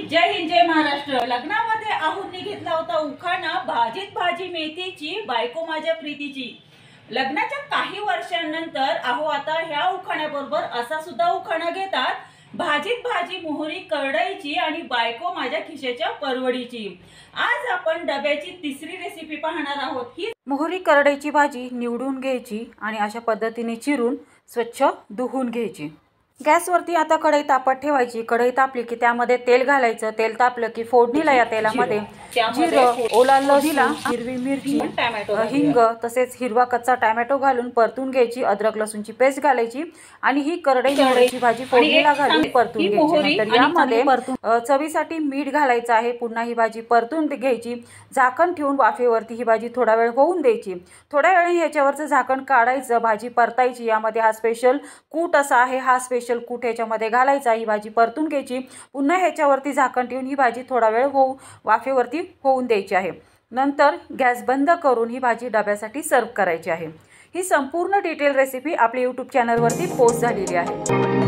जय हिंद जय महाराष्ट्र। लग्नामध्ये आहुंनी घेतला होता उखाणा, भाजीत भाजी मेथीची, बायको माझ्या प्रीतीची। लग्नाच्या काही वर्षांनंतर आहो आता ह्या उखाण्याबरोबर असा सुद्धा उखाणा घेतात, भाजीत भाजी मोहरी करडईची आणि बायको माझ्या खिशाच्या परवडीची। आज आपण डब्याची तिसरी रेसिपी पाहणार आहोत। ही मोहरी करडईची भाजी निवडून घ्यायची आणि अशा पद्धतीने चिरून स्वच्छ धुवून घ्यायची। गॅसवरती आता कढई तापत ठेवायची। कढई तापली की त्यामध्ये तेल घालायचं। तेल तापलं की फोडणीला या तेलामध्ये जिरं, ओला लसूण, हिरवी मिरची, हिंग तसेच हिरवा कच्चा टोमॅटो घालून परतून घ्यायची। अद्रक लसूणची पेस्ट घालायची आणि ही करडईची भाजी फोडणीला घालून परतून घ्यायची। नंतर यामध्ये चवीसाठी मीठ घालायचं आहे। पुन्हा ही भाजी परतून घ्यायची। झाकण ठेवून वाफेवरती ही भाजी थोडा वेळ होऊन द्यायची। थोड्या वेळाने ह्याच्यावरचं झाकण काढायचं, भाजी परतायची। यामध्ये हा स्पेशल कूट असा आहे, हा स्पेशल कूट ह्याच्यामध्ये घालायचा। ही भाजी परतून घ्यायची। पुन्हा ह्याच्यावरती झाकण ठेवून ही भाजी थोडा वेळ वाफेवरती होऊन द्यायची आहे। नंतर गॅस बंद करून ही भाजी डब्यासाठी सर्व करायची आहे। ही संपूर्ण डिटेल रेसिपी आपल्या YouTube चॅनलवरती पोस्ट झालेली आहे।